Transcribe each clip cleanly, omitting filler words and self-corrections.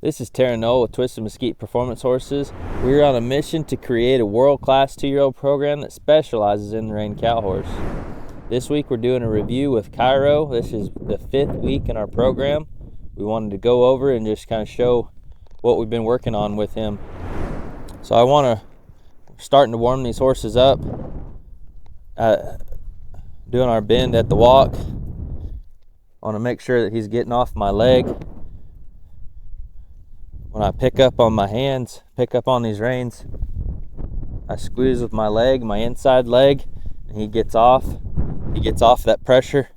This is Tarron with Twisted Mesquite Performance Horses. We're on a mission to create a world-class 2-year-old program that specializes in the rein cow horse. This week we're doing a review with Cairo. This is the 5th week in our program. We wanted to go over and just kind of show what we've been working on with him. So starting to warm these horses up, doing our bend at the walk. I want to make sure that he's getting off my leg. When I pick up on my hands, pick up on these reins, I squeeze with my leg, my inside leg, and he gets off. He gets off that pressure.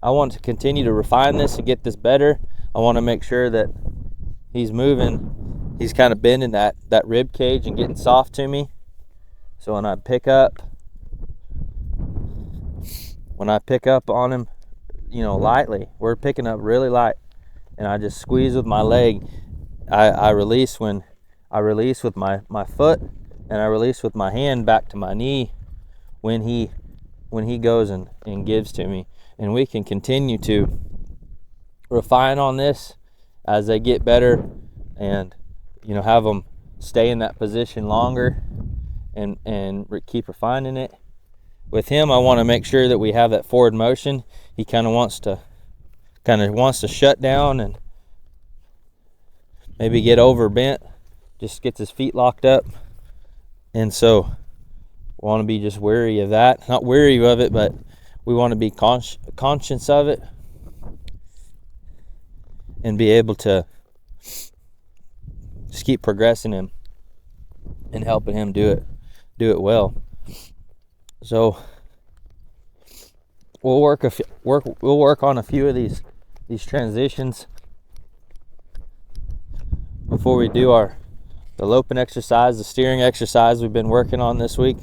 I want to continue to refine this and get this better. I want to make sure that he's moving. He's kind of bending that rib cage and getting soft to me. So when I pick up on him, lightly, we're picking up really light, and I just squeeze with my leg. I release with my foot, and I release with my hand back to my knee when he goes and gives to me. And we can continue to refine on this as they get better, and have them stay in that position longer and keep refining it. With him, I want to make sure that we have that forward motion. He kind of wants to shut down and maybe get over bent, just gets his feet locked up. And so we want to be just wary of that. Not wary of it, but we want to be conscious of it and be able to just keep progressing him and helping him do it well. So we'll work on a few of these transitions before we do the loping exercise, the steering exercise we've been working on this week.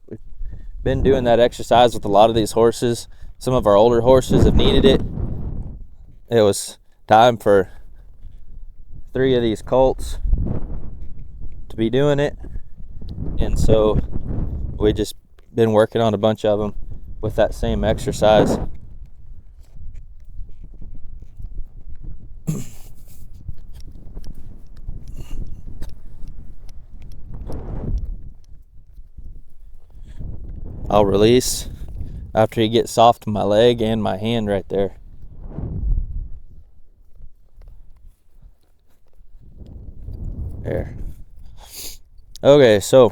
We've been doing that exercise with a lot of these horses. Some of our older horses have needed it. It was time for 3 of these colts to be doing it, and so we just been working on a bunch of them with that same exercise. I'll release after he gets soft to my leg and my hand right there. There. Okay, so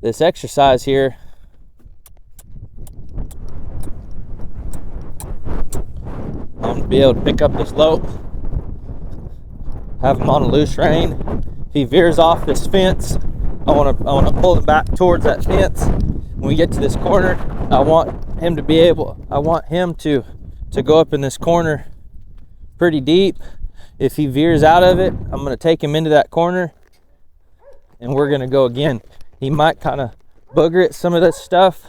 this exercise here, I'm going to be able to pick up this lope, have him on a loose rein. If he veers off this fence, I want to pull him back towards that fence. When we get to this corner, I want him to go up in this corner pretty deep. If he veers out of it, I'm going to take him into that corner, and we're going to go again. He might kind of booger at some of this stuff.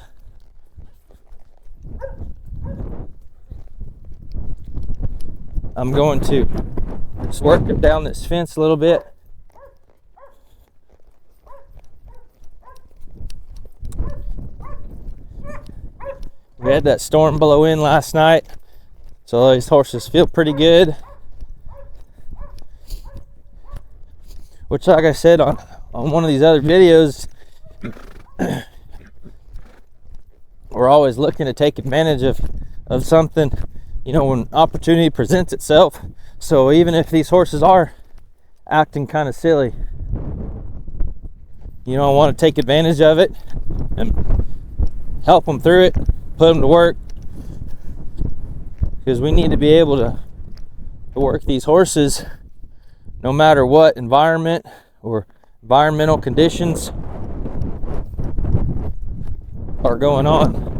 I'm going to just work him down this fence a little bit. We had that storm blow in last night, so these horses feel pretty good. Which, like I said on one of these other videos, we're always looking to take advantage of something, when opportunity presents itself. So even if these horses are acting kind of silly, I want to take advantage of it and help them through it, put them to work, because we need to be able to work these horses no matter what environment or environmental conditions are going on.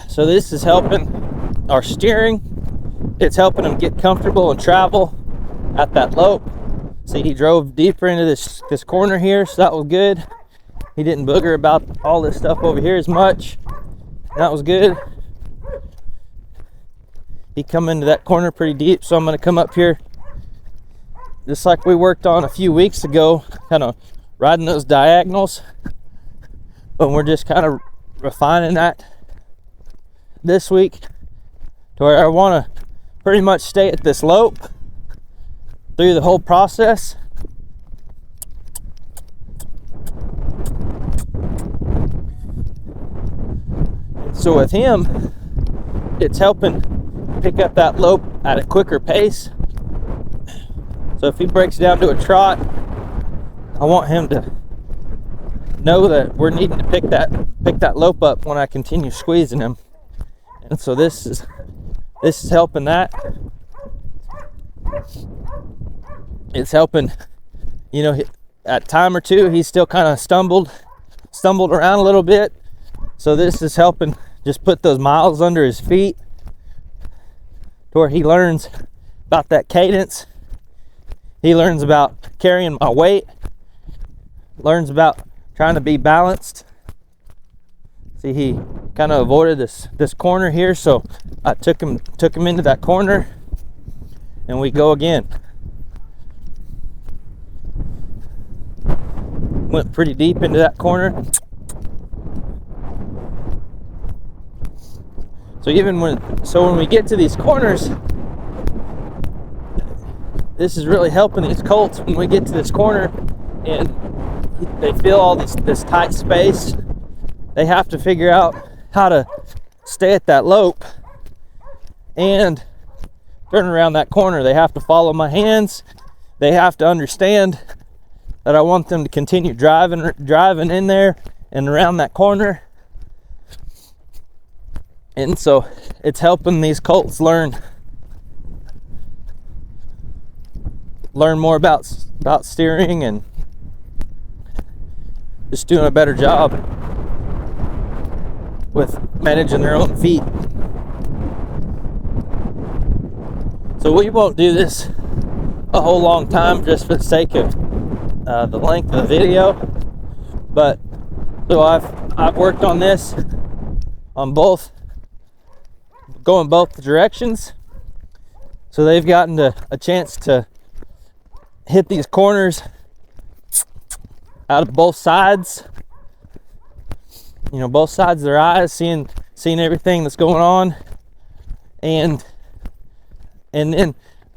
So this is helping our steering. It's helping him get comfortable and travel at that lope. See, he drove deeper into this corner here, so that was good. He didn't booger about all this stuff over here as much. That was good. He come into that corner pretty deep, so I'm going to come up here just like we worked on a few weeks ago, kind of riding those diagonals. But we're just kind of refining that this week to where I want to pretty much stay at this lope through the whole process. So with him, it's helping pick up that lope at a quicker pace. So if he breaks down to a trot, I want him to know that we're needing to pick that lope up when I continue squeezing him. And so this is helping that. It's helping, you know, at time or two he's still kind of stumbled around a little bit. So this is helping just put those miles under his feet to where he learns about that cadence. He learns about carrying my weight, learns about trying to be balanced. See, he kind of avoided this corner here, so I took him into that corner, and we go again. Went pretty deep into that corner. So when we get to these corners, this is really helping these colts. When we get to this corner and they feel all this tight space, they have to figure out how to stay at that lope and turn around that corner. They have to follow my hands. They have to understand that I want them to continue driving in there and around that corner. And so it's helping these colts learn more about steering and just doing a better job with managing their own feet. So we won't do this a whole long time just for the sake of the length of the video. But so I've worked on this on going both directions. So they've gotten a chance to hit these corners out of both sides. You know, both sides of their eyes, seeing everything that's going on. And then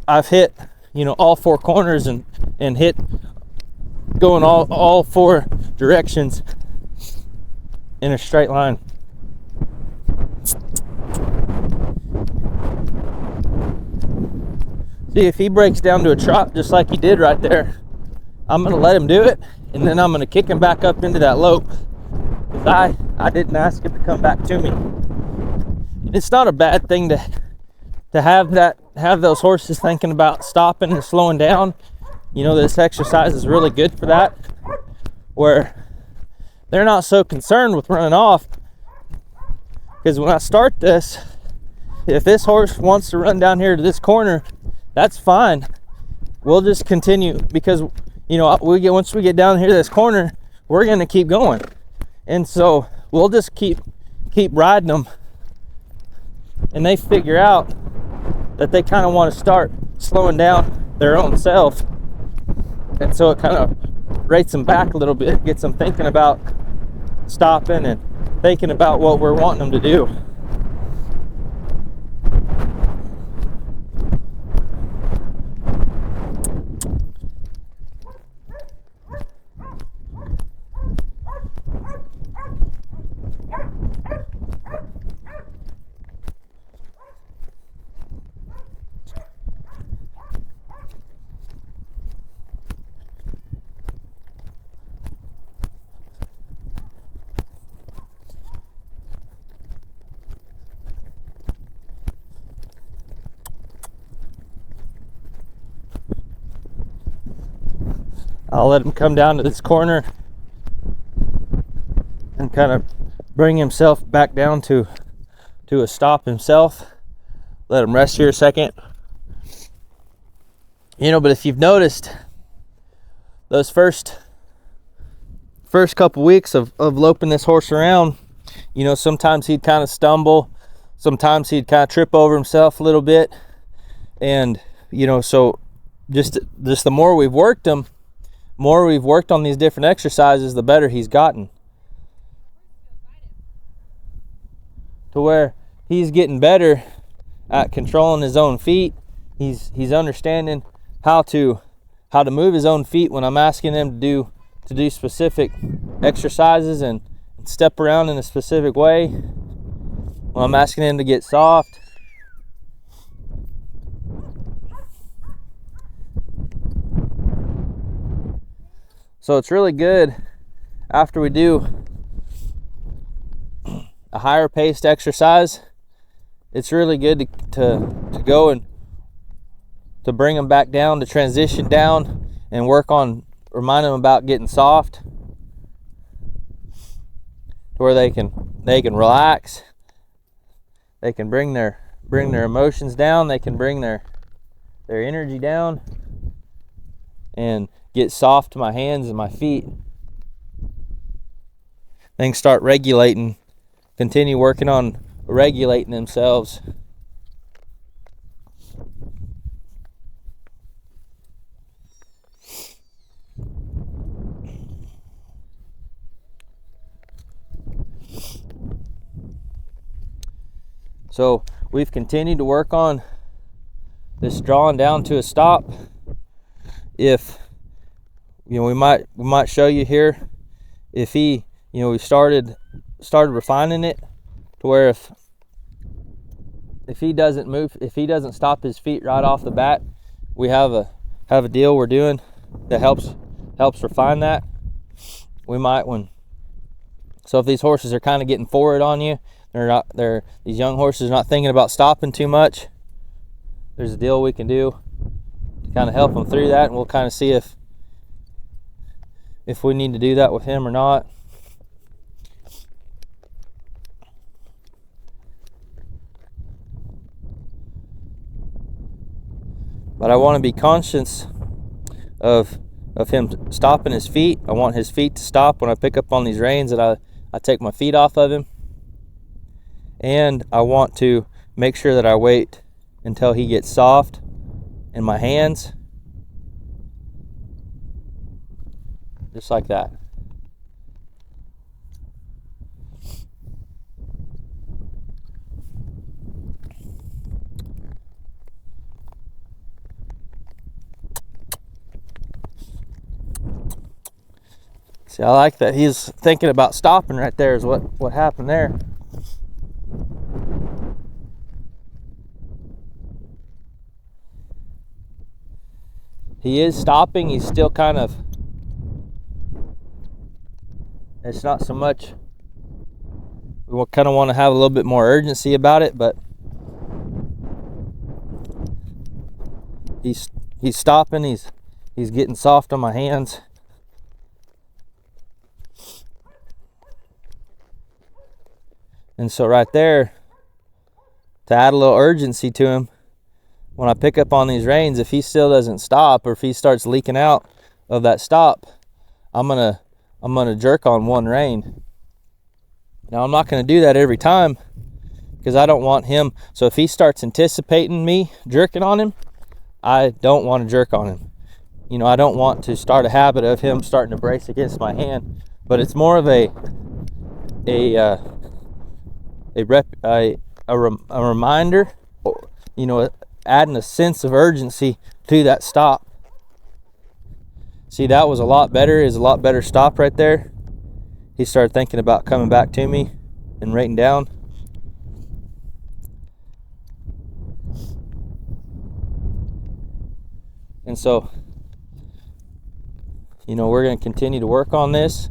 I've hit, you know, all four corners and hit going all four directions in a straight line. See, if he breaks down to a trot just like he did right there, I'm going to let him do it, and then I'm going to kick him back up into that lope, because I didn't ask him to come back to me. It's not a bad thing to have those horses thinking about stopping and slowing down. You know, this exercise is really good for that, where they're not so concerned with running off. Because when I start this, if this horse wants to run down here to this corner, that's fine. We'll just continue, because, you know, once we get down here to this corner, we're going to keep going. And so we'll just keep riding them, and they figure out that they kind of want to start slowing down their own self. And so it kind of rates them back a little bit, gets them thinking about stopping and thinking about what we're wanting them to do. I'll let him come down to this corner and kind of bring himself back down to a stop himself. Let him rest here a second. You know, but if you've noticed, those first couple weeks of loping this horse around, you know, sometimes he'd kind of stumble, sometimes he'd kind of trip over himself a little bit. And, you know, so just the more we've worked him, more we've worked on these different exercises, the better he's gotten. to where he's getting better at controlling his own feet. He's understanding how to move his own feet when I'm asking him to do specific exercises and step around in a specific way. When I'm asking him to get soft. So it's really good after we do a higher paced exercise. It's really good to go and to bring them back down, to transition down and work on reminding them about getting soft, to where they can relax, they can bring their emotions down, they can bring their energy down and get soft to my hands and my feet. They can start regulating, continue working on regulating themselves. So we've continued to work on this drawing down to a stop. If we might show you here, if he, we started refining it to where if he doesn't move, if he doesn't stop his feet right off the bat, we have a deal we're doing that helps refine that. We might so if these horses are kind of getting forward on you, these young horses are not thinking about stopping too much, there's a deal we can do to kind of help them through that, and we'll kind of see if we need to do that with him or not. But I want to be conscious of him stopping his feet. I want his feet to stop when I pick up on these reins, that I take my feet off of him. And I want to make sure that I wait until he gets soft in my hands. Just like that. See, I like that he's thinking about stopping right there is what happened there. He is stopping. He's still kind of, it's not so much, we kind of want to have a little bit more urgency about it, but he's stopping. He's getting soft on my hands. And so right there, to add a little urgency to him, when I pick up on these reins, if he still doesn't stop, or if he starts leaking out of that stop, I'm gonna jerk on one rein. Now I'm not gonna do that every time, because I don't want him. So if he starts anticipating me jerking on him, I don't want to jerk on him. I don't want to start a habit of him starting to brace against my hand. But it's more of a reminder, adding a sense of urgency to that stop. See, that was a lot better. Is a lot better stop right there. He started thinking about coming back to me and rating down. And so, we're going to continue to work on this.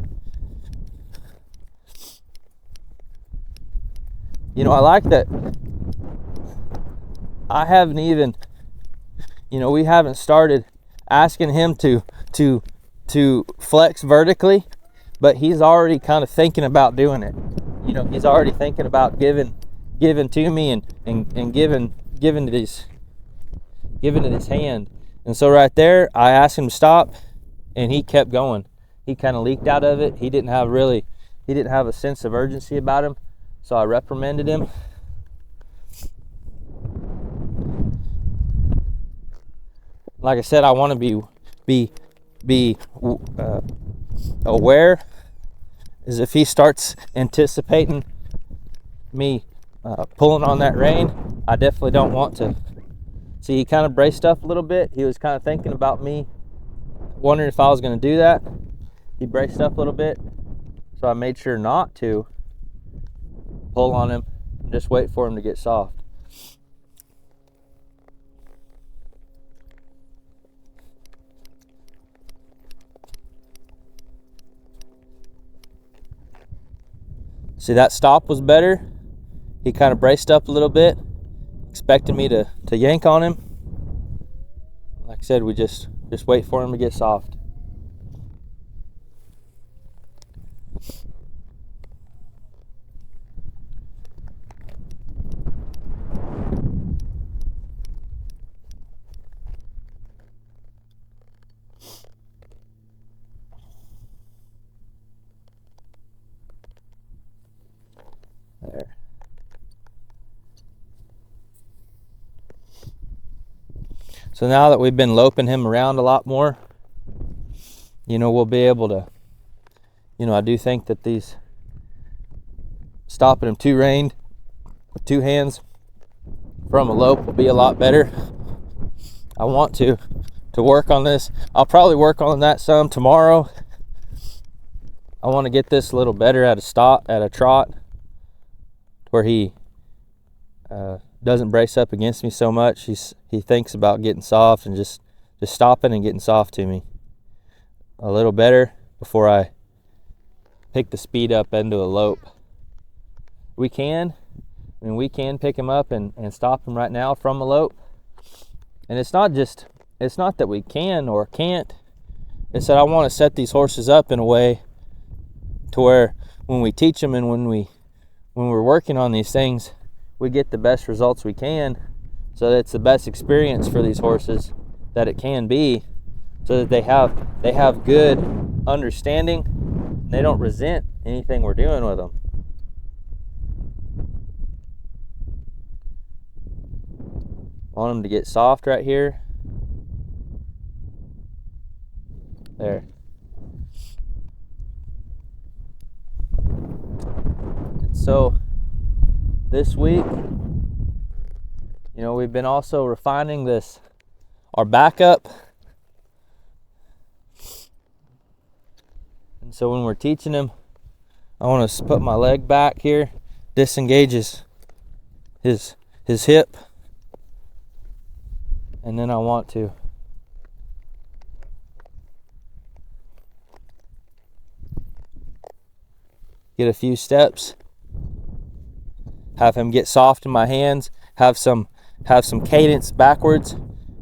I like that I haven't even, we haven't started asking him to flex vertically, but he's already kind of thinking about doing it. He's already thinking about giving to me and giving to his hand. And so right there, I asked him to stop, and he kept going. He kind of leaked out of it. He didn't have a sense of urgency about him. So I reprimanded him. Like I said, I want to be aware, is if he starts anticipating me pulling on that rein, I definitely don't want to. See, he kind of braced up a little bit. He was kind of thinking about me, wondering if I was going to do that. He braced up a little bit, so I made sure not to pull on him and just wait for him to get soft. See, that stop was better. He kind of braced up a little bit, expecting me to yank on him. Like I said, we just wait for him to get soft. There. So now that we've been loping him around a lot more, we'll be able to, I do think that these stopping him two reined with two hands from a lope will be a lot better. I want to work on this. I'll probably work on that some tomorrow. I want to get this a little better at a trot, where he doesn't brace up against me so much. He thinks about getting soft and just stopping and getting soft to me a little better before I pick the speed up into a lope. We can pick him up and stop him right now from a lope. And it's not that we can or can't. It's that I want to set these horses up in a way to where when we teach them and when we're working on these things, we get the best results we can, so that it's the best experience for these horses that it can be, so that they have good understanding and they don't resent anything we're doing with them. Want them to get soft right here. There. And so this week, we've been also refining our backup. And so when we're teaching him, I want to put my leg back here, disengages his hip, and then I want to get a few steps, have him get soft in my hands, have some cadence backwards,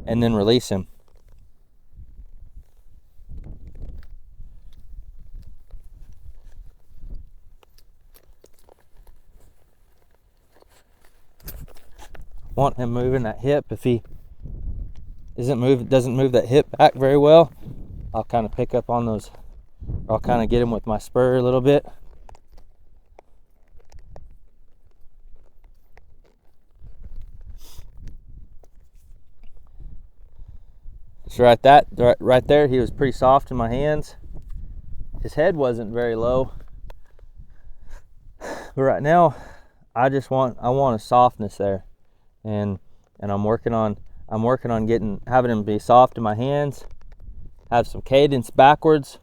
and then release him. Want him moving that hip. If he doesn't move that hip back very well, I'll kind of pick up on those, or I'll kind of get him with my spur a little bit. So right there, he was pretty soft in my hands. His head wasn't very low, but right now, I want a softness there, and I'm working on having him be soft in my hands, have some cadence backwards,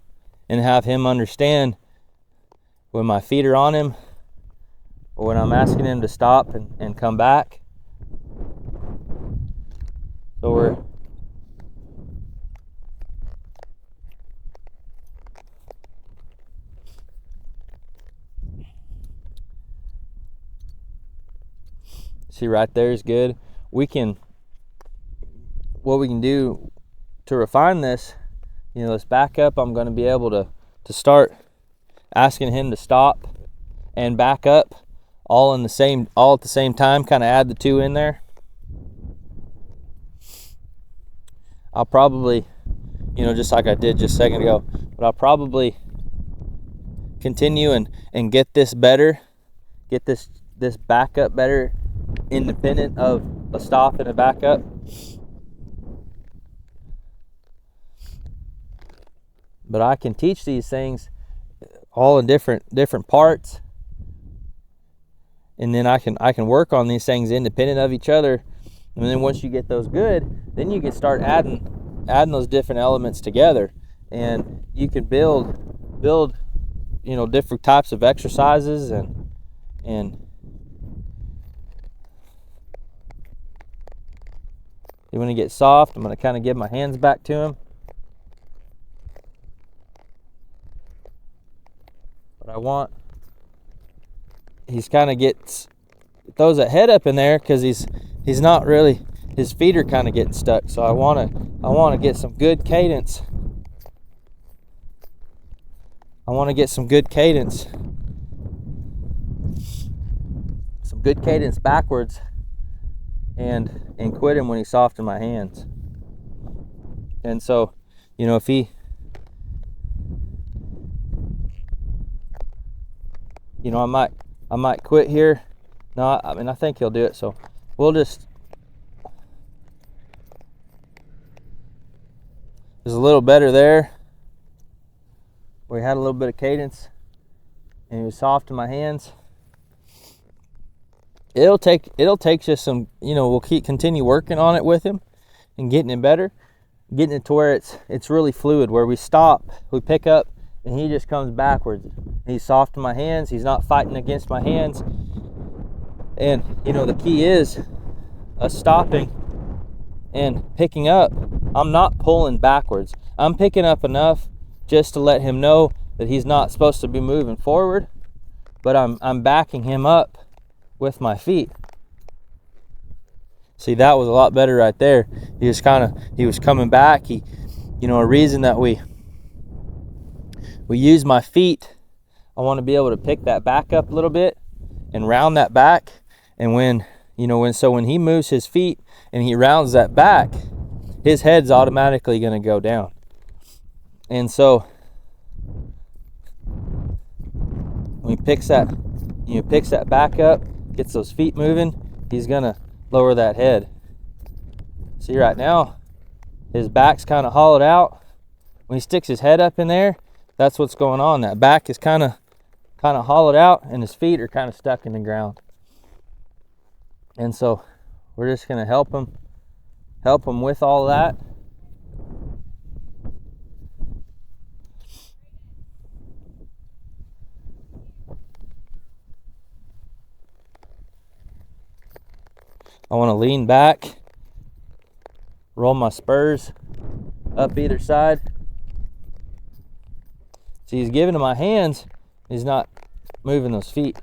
and have him understand when my feet are on him, or when I'm asking him to stop and come back. So see, right there is good. What we can do to refine this, this backup, I'm going to be able to start asking him to stop and back up all at the same time, kind of add the two in there. I'll probably, just like I did just a second ago, but I'll probably continue and get this better, get this backup better, independent of a stop and a backup. But I can teach these things all in different parts, and then I can work on these things independent of each other. And then once you get those good, then you can start adding those different elements together, and you can build different types of exercises. And when he gets soft, I'm going to kind of give my hands back to him. But I want, he's kind of throws that head up in there because he's not really, his feet are kind of getting stuck. So I want to get some good cadence. Some good cadence backwards, and quit him when he's soft in my hands. And so, if he, I might quit here. No, I think he'll do it. So we'll just a little better there. We had a little bit of cadence, and he was soft in my hands. It'll take just some, we'll continue working on it with him and getting it better, getting it to where it's really fluid, where we stop, we pick up, and he just comes backwards. He's soft in my hands. He's not fighting against my hands. And the key is stopping and picking up. I'm not pulling backwards. I'm picking up enough just to let him know that he's not supposed to be moving forward, but I'm backing him up with my feet. See, that was a lot better right there. He was coming back. A reason that we use my feet, I want to be able to pick that back up a little bit and round that back. And when he moves his feet and he rounds that back, his head's automatically going to go down. And so when he picks that back up, gets those feet moving, he's going to lower that head. See, right now his back's kind of hollowed out. When he sticks his head up in there, that's what's going on. That back is kind of hollowed out, and his feet are kind of stuck in the ground. And so we're just going to help him with all of that. I want to lean back, roll my spurs up either side. See, he's giving to my hands. He's not moving those feet.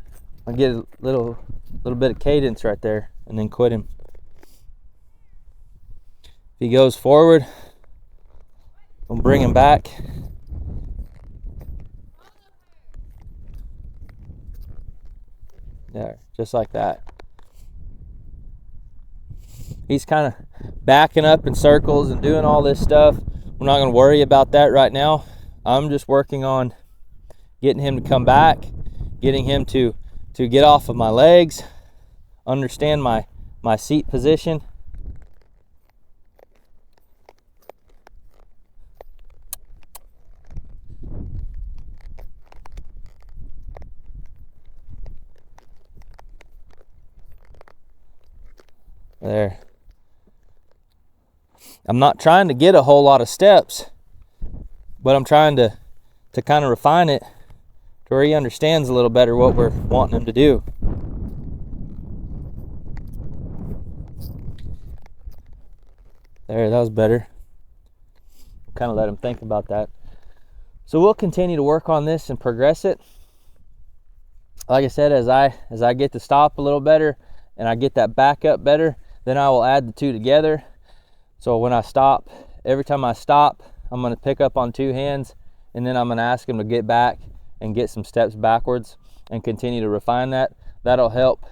I get a little bit of cadence right there, and then quit him. If he goes forward, I'll bring him back. There, just like that. He's kind of backing up in circles and doing all this stuff. We're not going to worry about that right now. I'm just working on getting him to come back, getting him to get off of my legs, understand my seat position. There. I'm not trying to get a whole lot of steps, but I'm trying to kind of refine it to where he understands a little better what we're wanting him to do. There, that was better. Kind of let him think about that. So we'll continue to work on this and progress it. Like I said, as I get to stop a little better and I get that back up better, then I will add the two together. So when I stop, every time I stop, I'm going to pick up on two hands, and then I'm going to ask him to get back and get some steps backwards and continue to refine that. That'll help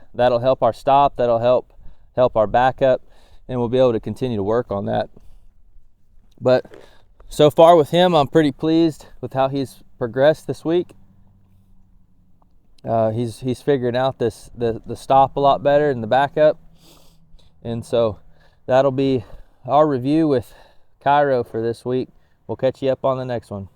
our stop, that'll help our backup, and we'll be able to continue to work on that. But so far with him, I'm pretty pleased with how he's progressed this week. He's figuring out the stop a lot better than the backup. And so that'll be our review with Cairo for this week. We'll catch you up on the next one.